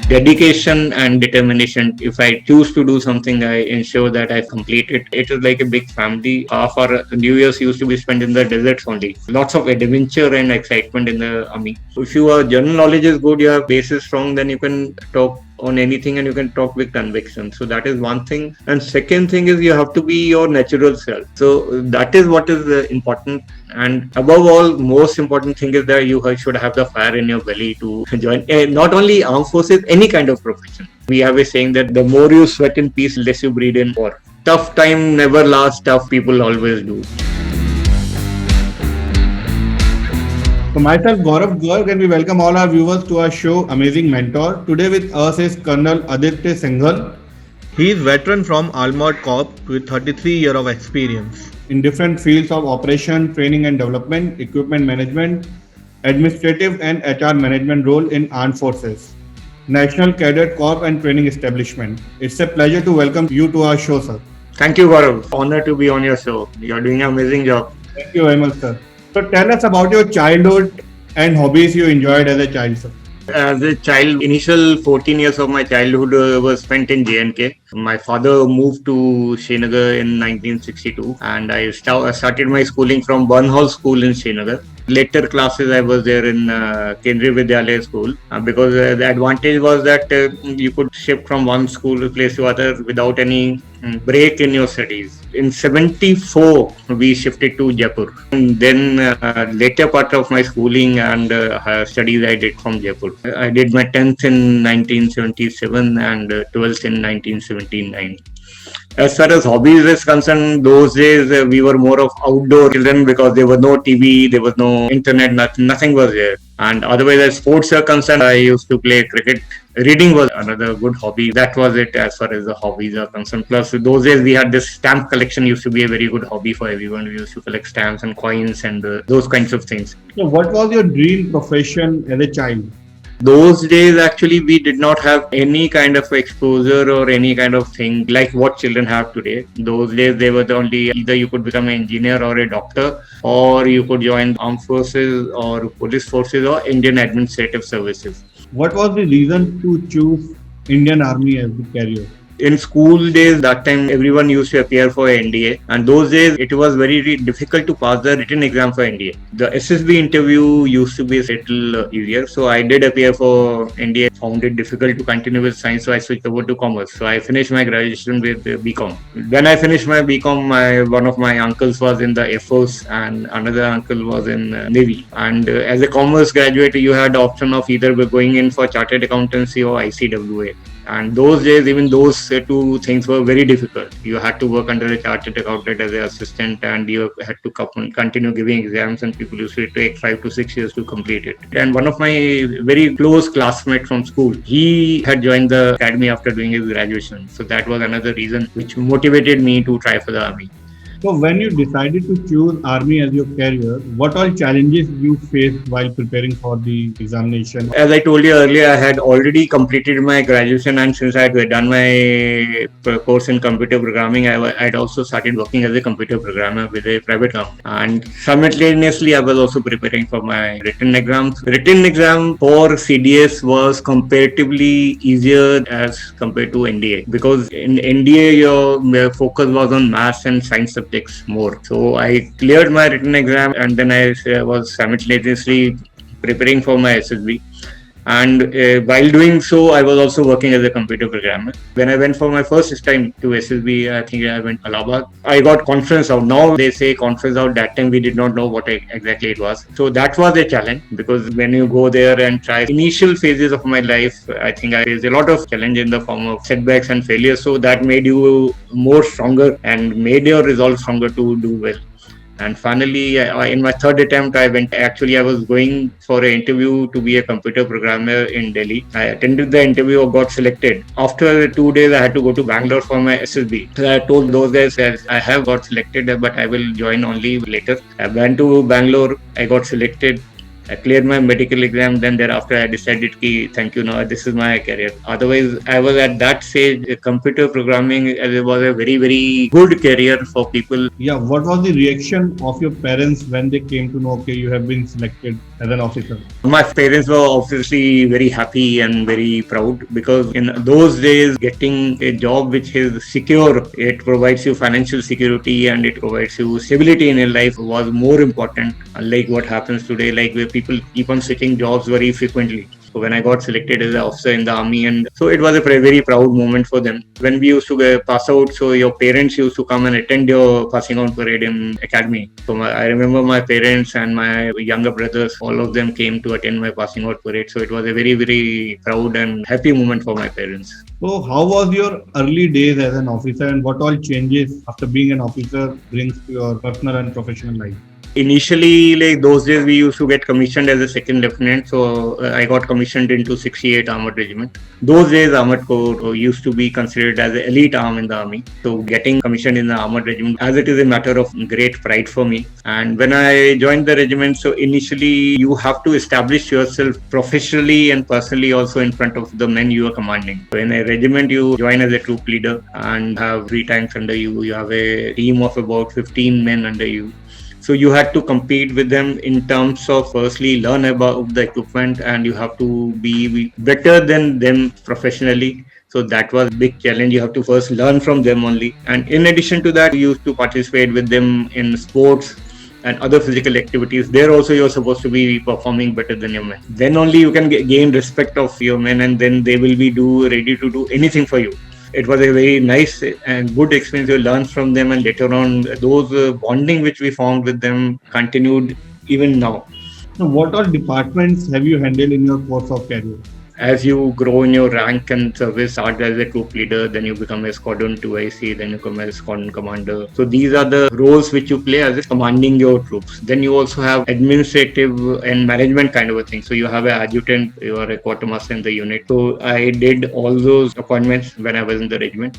dedication and determination. If I choose to do something, I ensure that I complete it. It is like a big family. Half our New Year's used to be spent in the deserts only. Lots of adventure and excitement in the army. If your general knowledge is good, your base is strong, then you can talk on anything and you can talk with conviction. So that is one thing. And second thing is you have to be your natural self. So that is what is important. And above all, most important thing is that you should have the fire in your belly to join not only armed forces, any kind of profession. We have a saying that the more you sweat in peace, less you breathe in war. Tough time never lasts, tough people always do. So myself Gaurav Garg, and we welcome all our viewers to our show Amazing Mentor. Today with us is Colonel Aditya Singhal. He is veteran from Armored Corps with 33 years of experience In different fields of operation, training and development, equipment management, administrative and HR management role in armed forces, National Cadet Corps and Training Establishment. It's a pleasure to welcome you to our show, sir. Thank you, Gaurav. Honor to be on your show. You're doing an amazing job. Thank you very much, sir. So tell us about your childhood and hobbies you enjoyed as a child, sir. As a child, initial 14 years of my childhood was spent in J&K. My father moved to Srinagar in 1962 and I started my schooling from Burnhall School in Srinagar. Later classes I was there in Kendriya Vidyalaya school because the advantage was that you could shift from one school place to other without any break in your studies. In 74 we shifted to Jaipur, and then later part of my schooling and studies I did from Jaipur. I did my 10th in 1977 and 12th in 1979. As far as hobbies is concerned, those days we were more of outdoor children because there was no TV, there was no internet, nothing was there. And otherwise, as sports are concerned, I used to play cricket. Reading was another good hobby. That was it as far as the hobbies are concerned. Plus, those days we had this stamp collection used to be a very good hobby for everyone. We used to collect stamps and coins and those kinds of things. So what was your dream profession as a child? Those days, actually, we did not have any kind of exposure or any kind of thing like what children have today. Those days, they were the only either you could become an engineer or a doctor, or you could join armed forces or police forces or Indian administrative services. What was the reason to choose Indian Army as the career? In school days, that time everyone used to appear for NDA, and those days it was very difficult to pass the written exam for NDA. The SSB interview used to be a little easier, so I did appear for NDA. Found it difficult to continue with science, so I switched over to commerce. So I finished my graduation with BCom. When I finished my BCom, one of my uncles was in the Air Force, and another uncle was in Navy. And as a commerce graduate, you had the option of either going in for chartered accountancy or ICWA. And those days, even those two things were very difficult. You had to work under a chartered accountant as an assistant, and you had to continue giving exams, and people used to take 5 to 6 years to complete it. And one of my very close classmates from school, he had joined the academy after doing his graduation. So that was another reason which motivated me to try for the army. So when you decided to choose Army as your career, what all challenges you faced while preparing for the examination? As I told you earlier, I had already completed my graduation, and since I had done my course in computer programming, I had also started working as a computer programmer with a private company. And simultaneously, I was also preparing for my written exams. Written exam for CDS was comparatively easier as compared to NDA, because in NDA your focus was on maths and science subjects more. So I cleared my written exam, and then I was simultaneously preparing for my SSB. And while doing so, I was also working as a computer programmer. When I went for my first time to SSB, I think I went to Allahabad. I got conference out. Now they say conference out. That time we did not know what exactly it was. So that was a challenge, because when you go there and try initial phases of my life, I think I faced a lot of challenge in the form of setbacks and failures. So that made you more stronger and made your resolve stronger to do well. And finally, in my third attempt, I was going for an interview to be a computer programmer in Delhi. I attended the interview, got selected. After 2 days, I had to go to Bangalore for my SSB. So I told those guys that I have got selected, but I will join only later. I went to Bangalore, I got selected. I cleared my medical exam. Then thereafter, I decided ki thank you. Now this is my career. Otherwise, I was at that stage. Computer programming was a very very good career for people. Yeah, what was the reaction of your parents when they came to know, okay, you have been selected as an officer? My parents were obviously very happy and very proud because in those days, getting a job which is secure, it provides you financial security and it provides you stability in your life was more important. Unlike what happens today, like where people keep on switching jobs very frequently. So when I got selected as an officer in the army, and so it was a very proud moment for them. When we used to pass out, so your parents used to come and attend your passing out parade in academy. So I remember my parents and my younger brothers, all of them came to attend my passing out parade. So it was a very proud and happy moment for my parents. So how was your early days as an officer and what all changes after being an officer brings to your personal and professional life? Initially, like those days, we used to get commissioned as a second lieutenant. So I got commissioned into 68 Armored Regiment. Those days, Armored Corps used to be considered as the elite arm in the army. So getting commissioned in the Armored Regiment, as it is a matter of great pride for me. And when I joined the regiment, so initially you have to establish yourself professionally and personally also in front of the men you are commanding. So in a regiment, you join as a troop leader and have 3 tanks under you. You have a team of about 15 men under you. So you had to compete with them in terms of firstly learn about the equipment and you have to be better than them professionally. So that was a big challenge. You have to first learn from them only. And in addition to that, you used to participate with them in sports and other physical activities. There also you're supposed to be performing better than your men. Then only you can gain respect of your men and then they will be ready to do anything for you. It was a very nice and good experience. You learned from them, and later on, those bonding which we formed with them continued even now. So what all departments have you handled in your course of career? As you grow in your rank and service, start as a troop leader, then you become a squadron 2IC, then you become a squadron commander. So these are the roles which you play as commanding your troops. Then you also have administrative and management kind of a thing. So you have an adjutant, you are a quartermaster in the unit. So I did all those appointments when I was in the regiment.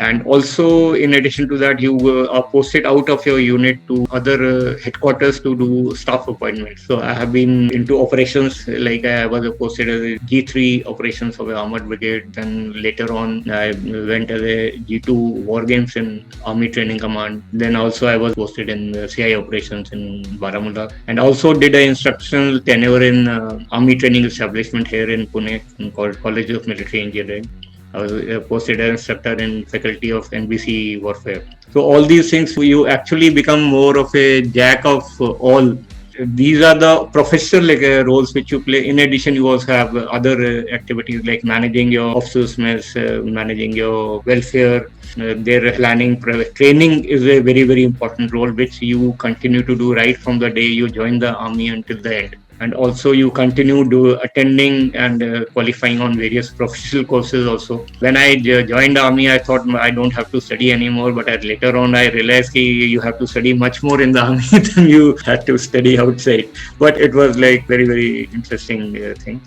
And also, in addition to that, you are posted out of your unit to other headquarters to do staff appointments. So I have been into operations, like I was posted as a G3 operations of the Armored Brigade. Then later on, I went as a G2 War Games in Army Training Command. Then also I was posted in CI operations in Baramulla. And also did an instructional tenure in Army Training Establishment here in Pune called College of Military Engineering. I was posted as instructor in faculty of NBC warfare. So all these things, you actually become more of a jack of all. These are the professional roles which you play. In addition, you also have other activities like managing your officers' mess, managing your welfare, their planning, training is a very important role which you continue to do right from the day you join the army until the end. And also you continue attending and qualifying on various professional courses also. When I joined the army, I thought I don't have to study anymore, but later on I realized you have to study much more in the army than you had to study outside. But it was like very interesting thing.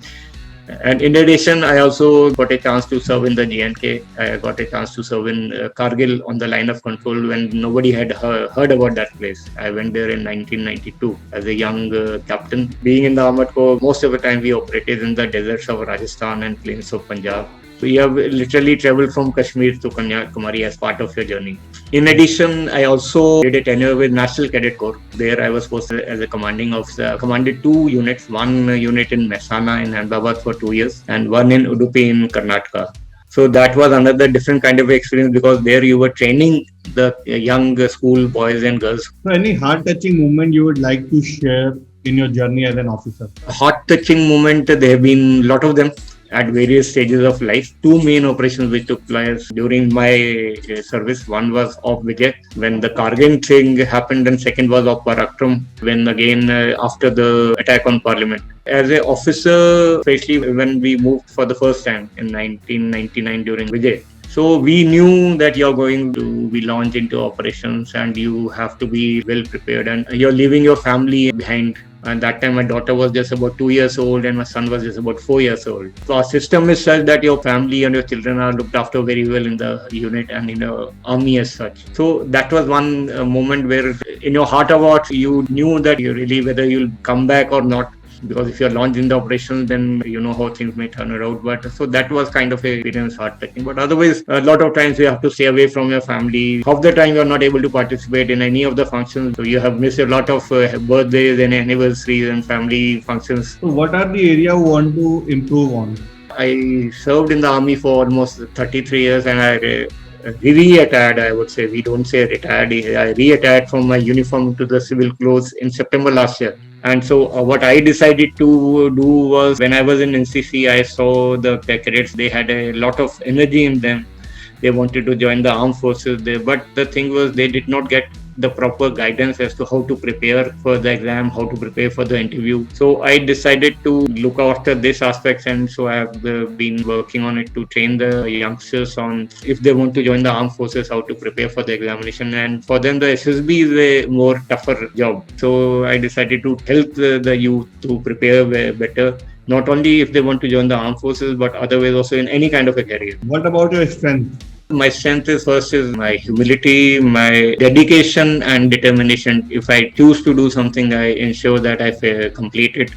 And in addition, I also got a chance to serve in the GNK. I got a chance to serve in Kargil on the line of control when nobody had heard about that place. I went there in 1992 as a young captain. Being in the Armored Corps, most of the time we operated in the deserts of Rajasthan and plains of Punjab. So you have literally traveled from Kashmir to Kanyakumari as part of your journey. In addition, I also did a tenure with National Cadet Corps. There I was posted as a commanding officer. I commanded 2 units, one unit in Mehsana in Ahmedabad for 2 years and one in Udupi in Karnataka. So that was another different kind of experience because there you were training the young school boys and girls. So any heart-touching moment you would like to share in your journey as an officer? Heart-touching moment, there have been a lot of them at various stages of life. 2 main operations which took place during my service. One was Op Vijay, when the Kargil thing happened, and second was Op Parakram, when again after the attack on Parliament. As an officer, especially when we moved for the first time in 1999 during Vijay, so we knew that you're going to be launched into operations and you have to be well prepared and you're leaving your family behind. And that time my daughter was just about 2 years old and my son was just about 4 years old. So our system is such that your family and your children are looked after very well in the unit and in the army as such. So that was one moment where in your heart of hearts you knew that you really whether you'll come back or not. because if you're launched in the operations, then you know how things may turn around. But so that was kind of a experience heart-touching. But otherwise, a lot of times you have to stay away from your family. Half the time you're not able to participate in any of the functions. So you have missed a lot of birthdays and anniversaries and family functions. So what are the area you want to improve on? I served in the army for almost 33 years, and I re-attired, I would say. We don't say retired. I re-attired from my uniform to the civil clothes in September last year. And so what I decided to do was, when I was in NCC, I saw the cadets, they had a lot of energy in them. They wanted to join the armed forces there, but the thing was they did not get the proper guidance as to how to prepare for the exam, how to prepare for the interview. So I decided to look after this aspects, and so I have been working on it to train the youngsters on, if they want to join the armed forces, how to prepare for the examination. And for them, the SSB is a more tougher job. So I decided to help the youth to prepare better, not only if they want to join the armed forces, but otherwise also in any kind of a career. What about your strength? My strength is first is my humility, my dedication and determination. If I choose to do something, I ensure that I complete it.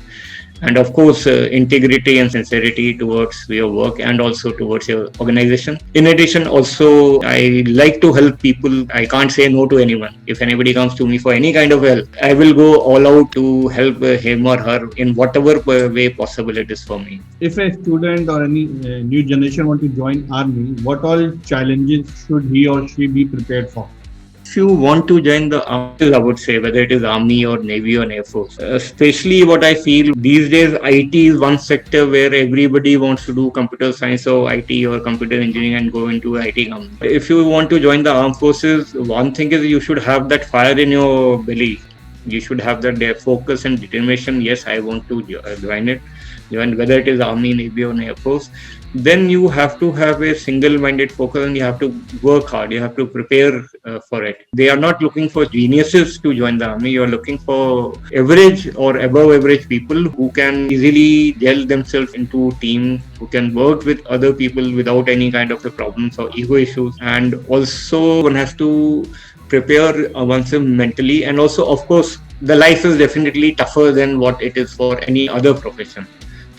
And of course, integrity and sincerity towards your work and also towards your organization. In addition, also, I like to help people. I can't say no to anyone. If anybody comes to me for any kind of help, I will go all out to help him or her in whatever way possible it is for me. If a student or any new generation want to join army, what all challenges should he or she be prepared for? If you want to join the army, I would say, whether it is army or navy or air force, especially what I feel these days, IT is one sector where everybody wants to do computer science or IT or computer engineering and go into IT company. If you want to join the armed forces, one thing is you should have that fire in your belly. You should have that focus and determination. Yes, I want to join it. Whether it is army, navy or air force, then you have to have a single-minded focus and you have to work hard. You have to prepare for it. They are not looking for geniuses to join the army. You are looking for average or above average people who can easily gel themselves into a team, who can work with other people without any kind of problems or ego issues. And also one has to prepare oneself mentally, and also of course the life is definitely tougher than what it is for any other profession.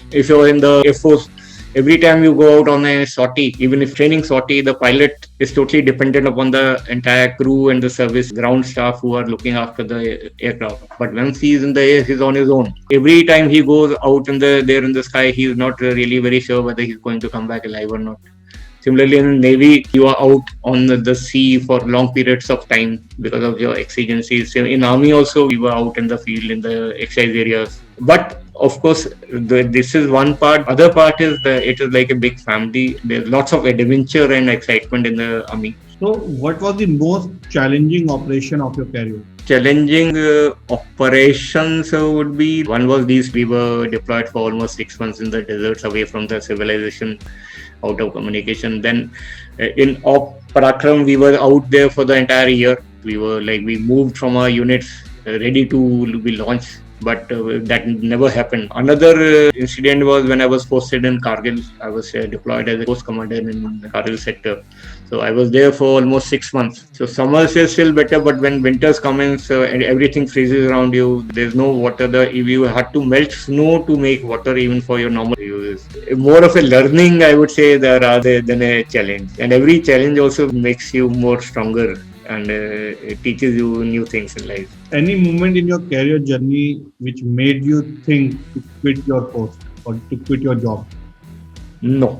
If you're in the Air Force, every time you go out on a sortie, even if training sortie, the pilot is totally dependent upon the entire crew and the service ground staff who are looking after the aircraft. But once he is in the air, he's on his own. Every time he goes out there in the sky, he is not really very sure whether he's going to come back alive or not. Similarly, in the Navy, you are out on the sea for long periods of time because of your exigencies. In Army also, we were out in the field in the exercise areas. But of course, this is one part. Other part is it is like a big family. There's lots of adventure and excitement in the Army. So, what was the most challenging operation of your career? Challenging operations would be, one was these, we were deployed for almost 6 months in the deserts away from the civilization, out of communication. Then in Op Parakram, we were out there for the entire year. We moved from our units ready to be launched, but that never happened. Another incident was when I was posted in Kargil. I was deployed as a post commander in the Kargil sector. So I was there for almost 6 months. So summers is still better, but when winters come in, so everything freezes around you. There's no water. You had to melt snow to make water even for your normal uses. More of a learning, I would say, rather than a challenge. And every challenge also makes you more stronger, and it teaches you new things in life. Any moment in your career journey which made you think to quit your post or to quit your job? No.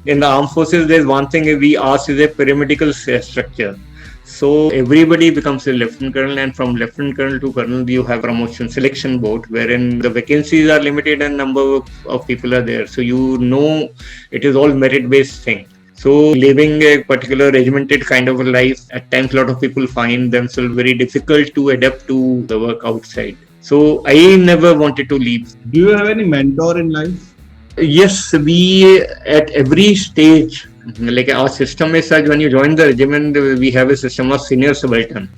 In the armed forces, there's one thing we ask is a pyramidal structure. So everybody becomes a lieutenant colonel, and from lieutenant colonel to colonel, you have promotion selection board, wherein the vacancies are limited and number of people are there. So you know it is all merit-based thing. So living a particular regimented kind of a life, at times a lot of people find themselves very difficult to adapt to the work outside. So I never wanted to leave. Do you have any mentor in life? Yes, we at every stage, like our system is such, when you join the regiment, we have a system of senior subaltern.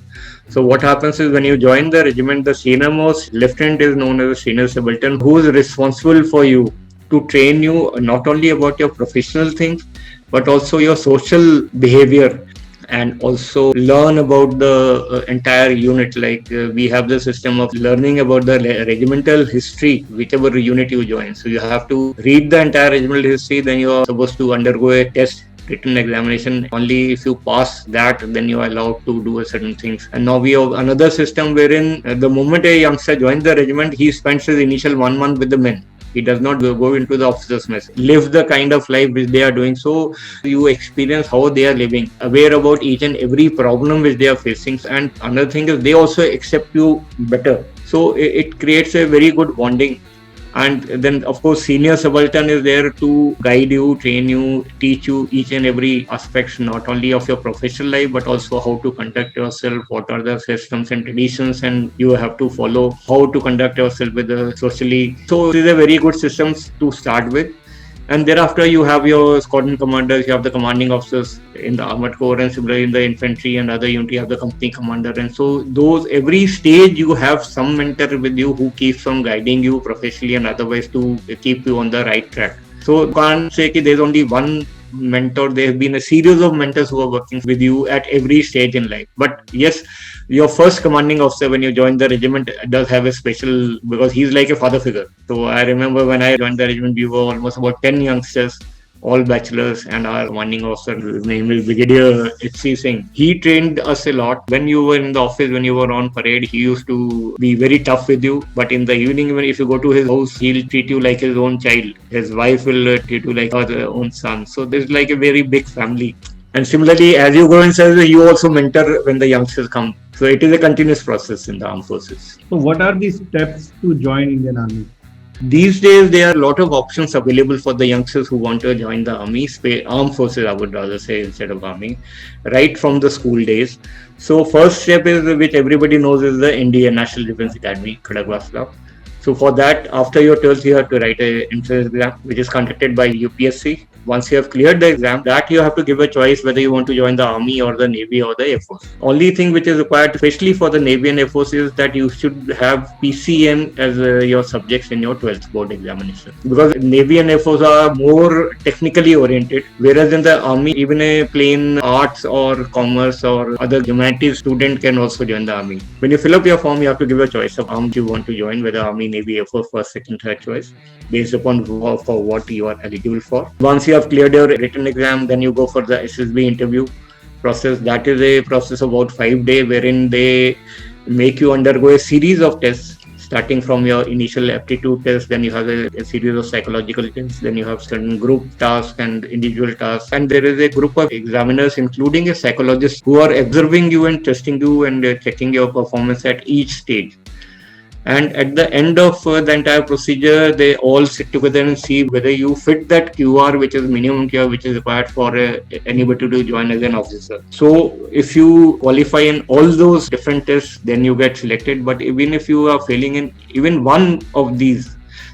So what happens is when you join the regiment, the senior most lieutenant is known as a senior subaltern, who is responsible for you to train you not only about your professional things, but also your social behavior. and also learn about the entire unit. Like we have the system of learning about the regimental history, whichever unit you join. So you have to read the entire regimental history, then you are supposed to undergo a test, written examination. Only if you pass that, then you are allowed to do certain things. And now we have another system wherein the moment a youngster joins the regiment, he spends his initial 1 month with the men. He does not go into the officers' mess, live the kind of life which they are doing. So you experience how they are living, aware about each and every problem which they are facing. And another thing is they also accept you better. So it creates a very good bonding. And then of course senior subaltern is there to guide you, train you, teach you each and every aspects, not only of your professional life but also how to conduct yourself, what are the systems and traditions, and you have to follow how to conduct yourself with the socially. So it is a very good system to start with. And thereafter you have your squadron commanders, you have the commanding officers in the armored corps, and similarly in the infantry and other unit you have the company commander. And so those every stage you have some mentor with you who keeps on guiding you professionally and otherwise to keep you on the right track. So you can't say that there's only one mentor. There have been a series of mentors who are working with you at every stage in life. But yes, your first commanding officer when you join the regiment does have a special, because he's like a father figure. So I remember when I joined the regiment, we were almost about 10 youngsters, all bachelors, and our commanding officer, his name is Brigadier H.C. Singh. He trained us a lot. When you were in the office, when you were on parade, he used to be very tough with you. But in the evening, when if you go to his house, he'll treat you like his own child. His wife will treat you like her own son. So there's like a very big family. And similarly, as you go in service, you also mentor when the youngsters come. So it is a continuous process in the armed forces. So what are the steps to join Indian Army? These days, there are a lot of options available for the youngsters who want to join the army, armed forces, I would rather say, instead of army, right from the school days. So first step is, which everybody knows, is the NDA, National Defence Academy, Khadagwasla. So for that, after your 12th, you have to write an entrance exam, which is conducted by UPSC. Once you have cleared the exam, that you have to give a choice whether you want to join the army or the navy or the air force. Only thing which is required, especially for the navy and air force, is that you should have PCM as your subjects in your 12th board examination. Because navy and air force are more technically oriented, whereas in the army, even a plain arts or commerce or other humanities student can also join the army. When you fill up your form, you have to give a choice of arms you want to join, whether army, navy, air force, first, second, third choice, based upon for what you are eligible for. Once you have cleared your written exam, then you go for the SSB interview process. That is a process of about 5 days, wherein they make you undergo a series of tests, starting from your initial aptitude test, then you have a series of psychological tests, then you have certain group tasks and individual tasks, and there is a group of examiners, including a psychologist, who are observing you and testing you and checking your performance at each stage. And at the end of the entire procedure, they all sit together and see whether you fit that QR, which is minimum QR, which is required for anybody to join as an officer. So if you qualify in all those different tests, then you get selected. But even if you are failing in even one of these,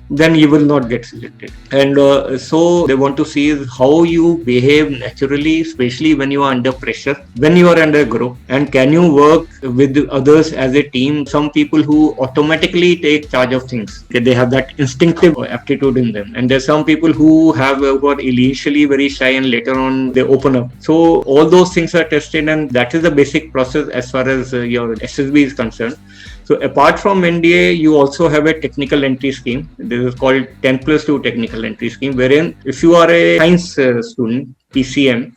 then you will not get selected. And so they want to see is how you behave naturally, especially when you are under pressure, when you are under a group, and can you work with others as a team. Some people who automatically take charge of things, they have that instinctive aptitude in them, and there's some people who are initially very shy and later on they open up. So all those things are tested, and that is the basic process as far as your SSB is concerned. So apart from NDA, you also have a technical entry scheme. This is called 10+2 technical entry scheme, wherein if you are a science student, PCM,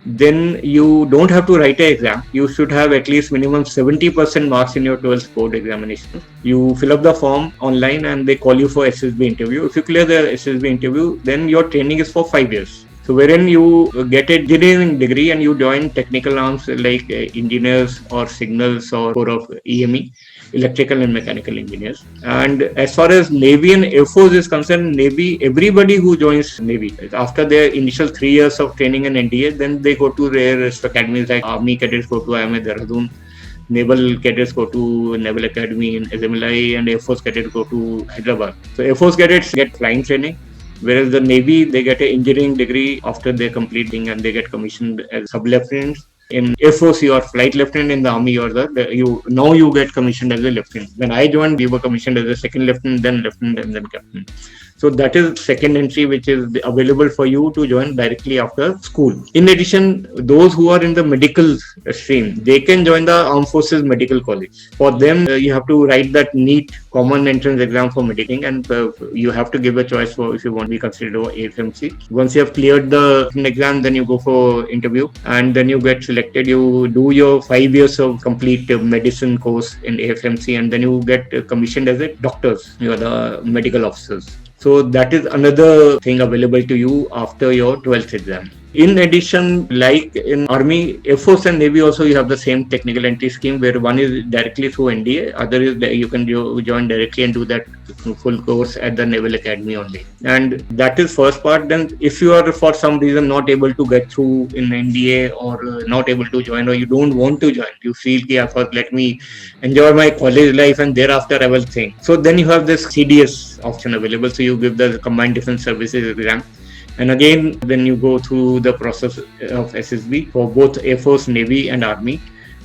then you don't have to write an exam. You should have at least minimum 70% marks in your 12th board examination. You fill up the form online and they call you for SSB interview. If you clear the SSB interview, then your training is for 5 years. So wherein you get an engineering degree and you join technical arms like engineers or signals or core of EME, electrical and mechanical engineers. And as far as Navy and Air Force is concerned, Navy, everybody who joins Navy, after their initial 3 years of training in NDA, then they go to their academies like Army cadets go to IMA Dehradun, Naval cadets go to Naval Academy in SMLI, and Air Force cadets go to Hyderabad. So Air Force cadets get flying training, whereas the Navy, they get an engineering degree after they're completing and they get commissioned as sub-lieutenants. In Air Force, you are flight lieutenant. In the Army, you get commissioned as a lieutenant. When I joined, we were commissioned as a second lieutenant, then lieutenant, and then captain. So that is second entry, which is available for you to join directly after school. In addition, those who are in the medical stream, they can join the Armed Forces Medical College. For them, you have to write that NEET common entrance exam for medical, and you have to give a choice for if you want to be considered for AFMC. Once you have cleared the exam, then you go for interview, and then you get selected. You do your 5 years of complete medicine course in AFMC, and then you get commissioned as a doctors. You are the medical officers. So that is another thing available to you after your 12th exam. In addition, like in Army, Air Force and Navy also, you have the same technical entry scheme where one is directly through NDA, other is that you can join directly and do that full course at the Naval Academy only. And that is first part. Then if you are for some reason not able to get through in NDA or not able to join, or you don't want to join, you feel that first let me enjoy my college life and thereafter I will think. So then you have this CDS option available. So you give the Combined Defense Services exam. And again, then you go through the process of SSB for both Air Force, Navy and Army.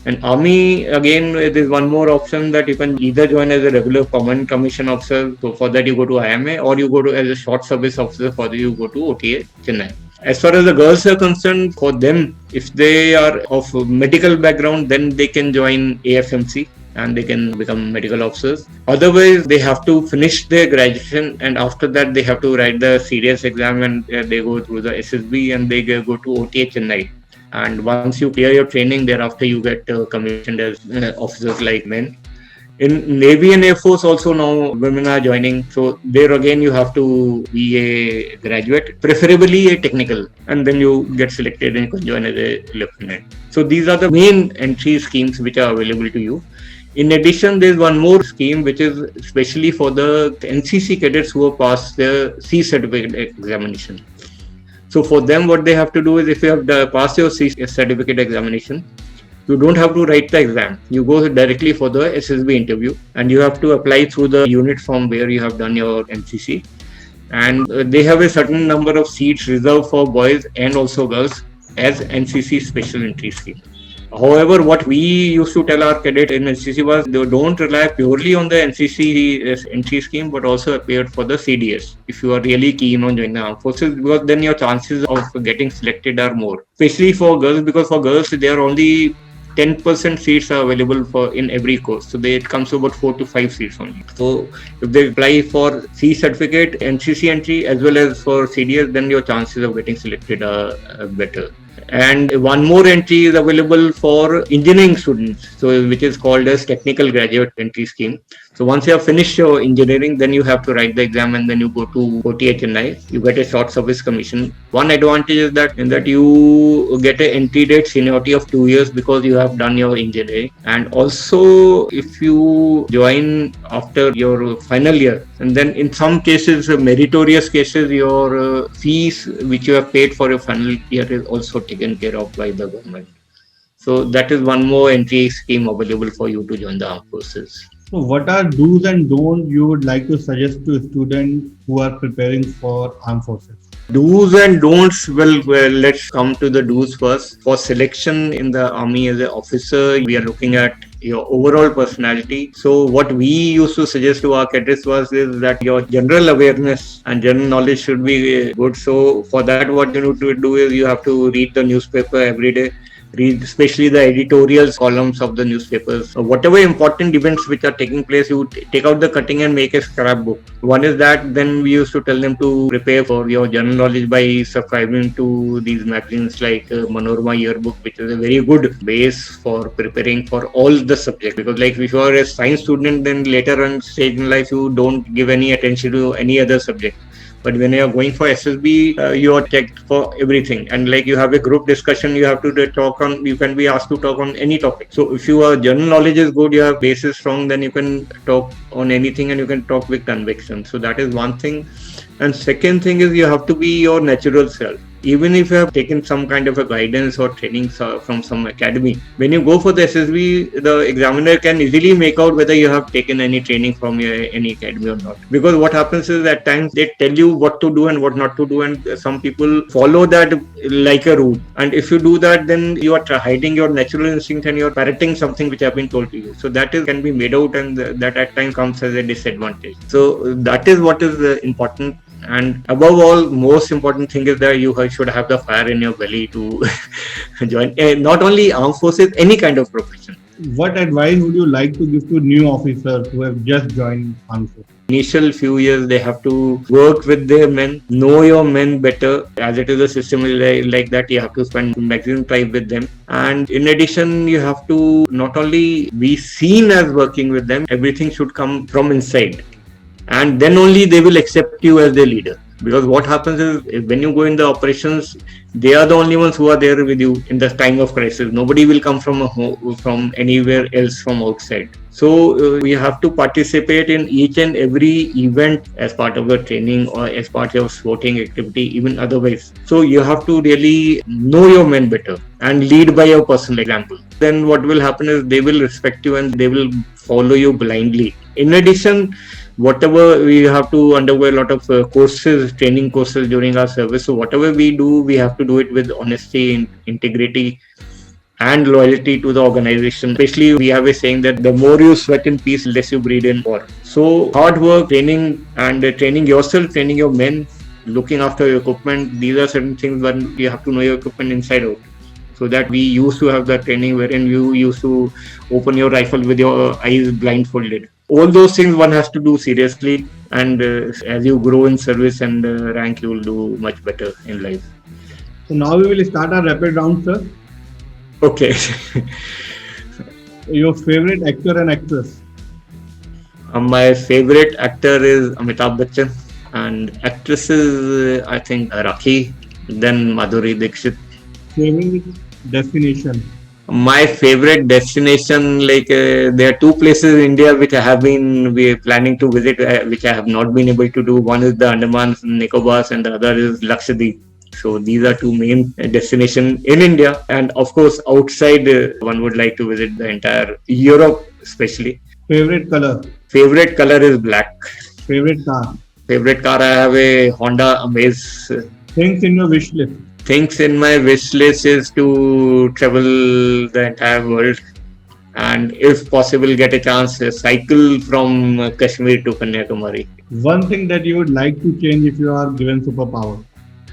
And Army, again, there's one more option that you can either join as a regular common commission officer. So for that, you go to IMA, or you go to as a short service officer. For that, you go to OTA, Chennai. As far as the girls are concerned, for them, if they are of medical background, then they can join AFMC. And they can become medical officers. Otherwise, they have to finish their graduation, and after that, they have to write the CDS exam, and they go through the SSB, and they go to OTA Chennai. And once you clear your training, thereafter you get commissioned as officers like men. In Navy and Air Force also now women are joining. So there again you have to be a graduate, preferably a technical, and then you get selected and you can join as a lieutenant. So these are the main entry schemes which are available to you. In addition, there is one more scheme which is especially for the NCC cadets who have passed the C certificate examination. So for them, what they have to do is, if you have passed your C certificate examination, you don't have to write the exam. You go directly for the SSB interview, and you have to apply through the unit form where you have done your NCC. And they have a certain number of seats reserved for boys and also girls as NCC special entry scheme. However, what we used to tell our cadet in NCC was they don't rely purely on the NCC entry scheme, but also appear for the CDS if you are really keen on joining the armed forces, because then your chances of getting selected are more. Especially for girls, because for girls there are only 10% seats are available for in every course. So it comes to about 4 to 5 seats only. So if they apply for C certificate, NCC entry as well as for CDS, then your chances of getting selected are better. And one more entry is available for engineering students, so which is called as technical graduate entry scheme. So once you have finished your engineering, then you have to write the exam, and then you go to OTA Chennai. You get a short service commission. One advantage is that you get an entry date seniority of 2 years because you have done your engineering. And also, if you join after your final year, and then in some cases, meritorious cases, your fees which you have paid for your final year is also taken care of by the government. So that is one more entry scheme available for you to join the armed forces. So what are do's and don'ts you would like to suggest to students who are preparing for armed forces? Do's and don'ts, well, let's come to the do's first. For selection in the army as an officer, we are looking at your overall personality. So what we used to suggest to our cadets is that your general awareness and general knowledge should be good. So for that, what you need to do is you have to read the newspaper every day. Read especially the editorials columns of the newspapers. Whatever important events which are taking place, you take out the cutting and make a scrapbook. One is that. Then we used to tell them to prepare for your general knowledge by subscribing to these magazines like Manorama Yearbook, which is a very good base for preparing for all the subjects. Because like if you are a science student, then later on stage in life you don't give any attention to any other subject. But when you are going for SSB, you are checked for everything. And like you have a group discussion, you have to talk on, you can be asked to talk on any topic. So if your general knowledge is good, you have basis strong, then you can talk on anything and you can talk with conviction. So that is one thing. And second thing is you have to be your natural self. even if you have taken some kind of a guidance or training from some academy, when you go for the SSB, the examiner can easily make out whether you have taken any training from any academy or not. Because what happens is at times they tell you what to do and what not to do, and some people follow that like a rule. And if you do that, then you are hiding your natural instinct and you're parroting something which have been told to you. So that can be made out, and that at times comes as a disadvantage. So that is what is important. And above all, most important thing is that you should have the fire in your belly to join not only armed forces, any kind of profession. What advice would you like to give to new officers who have just joined armed forces? Initial few years they have to work with their men, know your men better. As it is a system like that, you have to spend maximum time with them. And in addition, you have to not only be seen as working with them, everything should come from inside. And then only they will accept you as their leader. Because what happens is when you go in the operations, they are the only ones who are there with you in the time of crisis. Nobody will come from anywhere else from outside. So we have to participate in each and every event as part of the training or as part of sporting activity, even otherwise. So you have to really know your men better and lead by your personal example. Then what will happen is they will respect you and they will follow you blindly. In addition, whatever we have to undergo a lot of courses, training courses during our service. So whatever we do, we have to do it with honesty, integrity, and loyalty to the organization. Especially, we have a saying that the more you sweat in peace, less you breathe in war. So hard work, training, and training yourself, training your men, looking after your equipment. These are certain things when you have to know your equipment inside out. So that we used to have that training wherein you used to open your rifle with your eyes blindfolded. All those things one has to do seriously, and as you grow in service and rank, you will do much better in life. So now we will start our rapid round, sir. Okay. Your favorite actor and actress? My favorite actor is Amitabh Bachchan, and actress is I think Rakhi, then Madhuri Dixit. Favorite destination? My favorite destination, there are two places in India which I have been planning to visit, which I have not been able to do. One is the Andaman Nicobars, and the other is Lakshadweep. So these are two main destinations in India, and of course outside, one would like to visit the entire Europe, especially. Favorite color? Favorite color is black. Favorite car? Favorite car, I have a Honda Amaze. Things in your wish list? Things in my wish list is to travel the entire world, and if possible get a chance to cycle from Kashmir to Kanyakumari. One thing that you would like to change if you are given superpower?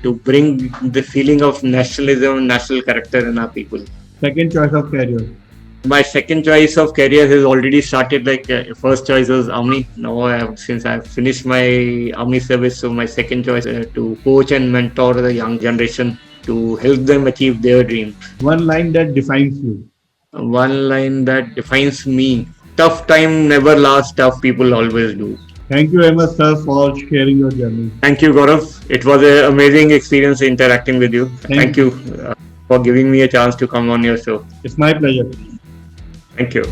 To bring the feeling of nationalism, national character in our people. Second choice of career? My second choice of career has already started. First choice was army. Now since I've finished my army service, so my second choice is to coach and mentor the young generation to help them achieve their dreams. One line that defines you? One line that defines me: tough time never lasts, tough people always do. Thank you very much, sir, for sharing your journey. Thank you, Gaurav. It was an amazing experience interacting with you. Thank you for giving me a chance to come on your show. It's my pleasure. Thank you.